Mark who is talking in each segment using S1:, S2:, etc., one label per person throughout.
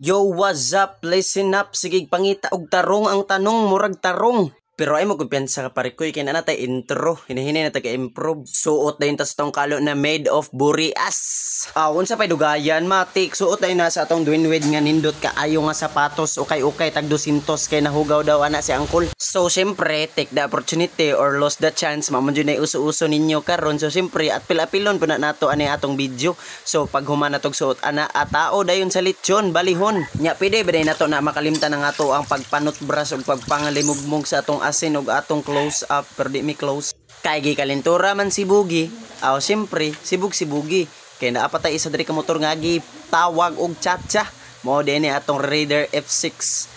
S1: Yo, what's up? Listen up. Sige, pangita og tarong ang tanong, murag tarong. Pero ay mo kumpiyansa ka pare ko, kaya na natay intro. Hinahinay na taga-improve. Suot na yun tas tong kalo na made of burias. Unsa pa'y dugayan, matik. Suot na yun na sa atong dwinwed nga nindot ka ayo nga sapatos. Okay, tag 200 kay nahugaw daw ana si Angkol. So, syempre, take the opportunity or lose the chance. Maman na uso-uso ninyo karon. So, syempre, at pilapilon po na nato ani atong video. So, pag humana tog suot ana, atao dayon sa litsyon, balihon. Nya, pwede ba nato na makalimtan ng ato ang pagpanot bras o pagpangalimugmog sa atong asin og atong close up pero di mi close kay gikalintura man si Bugi siyempre si Bugi kay naapatay isa diri ka motor nga tawag og chacha mo dinhi atong Raider F6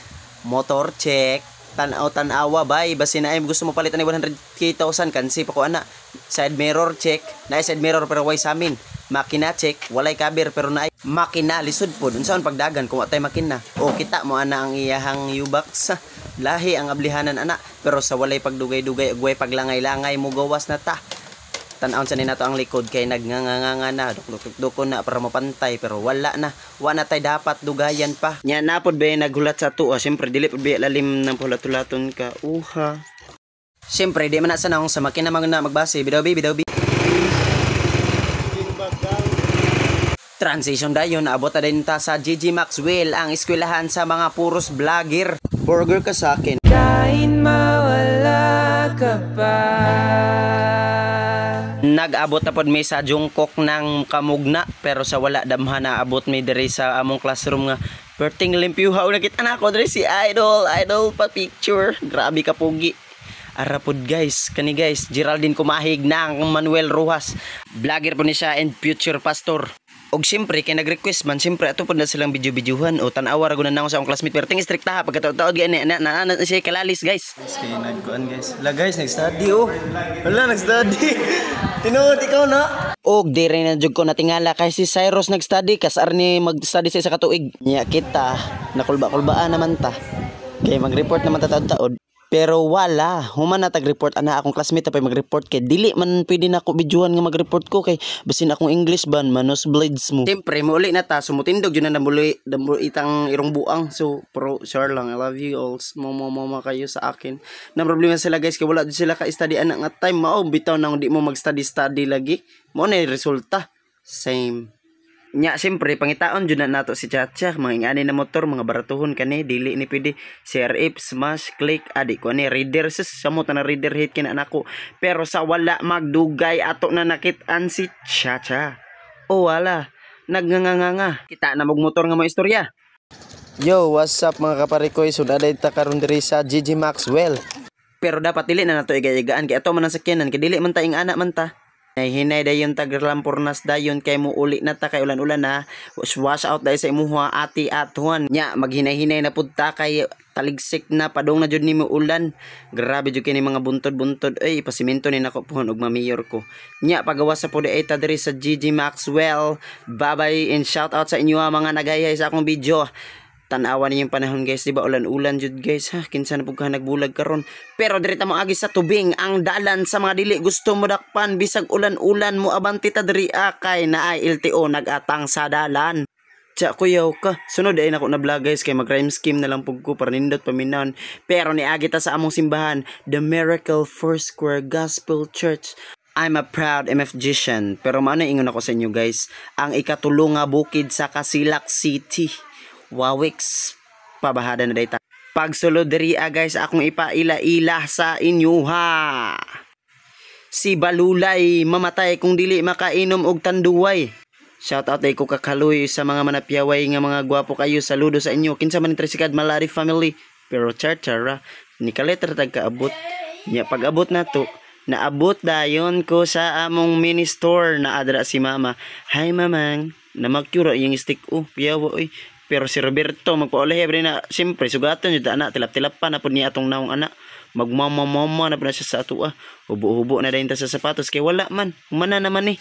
S1: motor check tanawa bay basin na ay gusto mo palitan ni 100,000 kansi pa ko ana side mirror check na side mirror pero way sa amin makina check walay cover pero naay makina lisod pod unsaon pagdagan kung atay makina kita mo ana ang iyahang U-box lahi ang ablihanan ana pero sa walay pagdugay-dugay ug paglangay-langay mo gawas na ta tan-aon sa ninato ang likod kay nagnanganganga na dukdukon na para mapantay pero wala tay dapat dugayan pa nya napod ba naghulat sa tuwa syempre dili pud ba lalim ng pulat-ulaton ka syempre di man na sanang sa makina na magbase bidaw transition dayon abot na din ta sa GG Maxwell ang eskwelahan sa mga puros vlogger burger ka sa akin kain mawala ka pa nag-abot na pod may sa Jungkook ng Kamugna pero sa wala damha na abot may diri sa among classroom nga perting limpyuha nakita na ako diri si idol pa picture grabe ka pugi arapod guys kani guys Geraldine Kumahig ng Manuel Rojas vlogger po ni siya and future pastor og syempre kay nag-request man syempre ato pud na silang video-videohan o tan-awa ra gunan nako sa akong classmate pero ting strikta ha pagkataod gani na siya kalalis guys kay nagkuan guys la guys nag-study nag-study tinuod ikaw na og dire na jud ko natingala kay si Cyrus nag-study kasar ni mag-study sa isa ka tuig nya kita nakulba-kulbaan naman ta kay mag-report naman ta taod pero wala human na tag-report ana akong classmate pa mag-report kay dili man pwede na ako videohan nga mag-report ko kay basin akong English ban manos blades mo siyempre muuli na ta sumutindog yun na dambuloy itang irong buang so pro sure lang I love you all mama kayo sa akin na problema sila guys kay wala sila ka study ana nga time mao bitaw nang di mo mag-study lagi mo na resulta same nya siyempre pangitaon jud na nato si Chacha mga ingani na motor mga baratuhon kani dili ni pwede CRF smash click adi ko ni reader sa mo na reader hit kina nako pero sa wala magdugay ato na nakit-an si Chacha wala nagnganganga kita na mag motor nga mo istorya yo what's up mga kaparikoy sudaday ta karon diri sa GG Maxwell pero dapat dili na nato igay-igaan kay ato man ang sakyanan kay dili man ta ing ana man ta hinay dayon taglampurnas dayon kay mo uli na ta kay ulan-ulan na wash out dahil sa imuha ati atuan nya maghinay-hinay na pud ta kay taligsik na padong na jud nimo ulan grabe jud kini mga buntod ipasimento ni nako puhon og mamayor ko nya pagawas sa pud ay ta diri sa GG Maxwell bye and shout out sa inyo mga nagayay sa akong video tanawa ninyong panahon guys diba ulan-ulan jud guys kinsa na pud ka nagbulag karon pero diri ta mo agi sa tubing ang dalan sa mga dili gusto mo dakpan bisag ulan-ulan mo abanti ta diri kay naay LTO nagatang sa dalan kuyaw ka sunod ay nako na vlog guys kay mag rhyme scheme na lang pug ko para nindot paminaon pero niagi ta sa among simbahan The Miracle Foursquare Gospel Church I'm a proud MFGian pero maano ingon ako sa inyo guys ang ikatulo nga bukid sa Casilac City Wawix pabahada na dayta pagsulod diri guys akong ipaila-ila sa inyo si Balulay mamatay kung dili makainom og tanduway shout out ay ko kakaloy sa mga manapyaway nga mga gwapo kayo saludo sa inyo kinsa man trisikad Malari family pero charchara ni kaletra tag kaabot nya pag-abot nato naabot dayon ko sa among mini store na adra si mama hi mamang na magkura yung stick piyawa pero si Roberto magpaulahi na siyempre sugatan yun anak tilap-tilap pa na po niya atong naong anak magmamamama na po na siya sa ato hubo-hubo na dahin ta sa sapatos kay wala man humana naman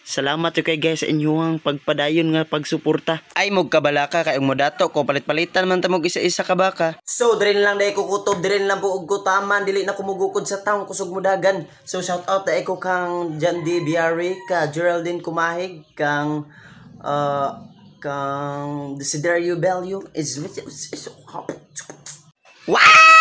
S1: salamat yung kay guys sa inyong pagpadayon nga pagsuporta ay magkabalaka kayong modato ko palit-palitan man tamog isa-isa ka baka so dirin lang dahil ko kutob dirin lang po og kutaman dili na kumugukod sa taong kusog mudagan so shout out dahil ko kang John D. Biari ka Geraldine Kumahig kang kang Desiderio Bello is wow!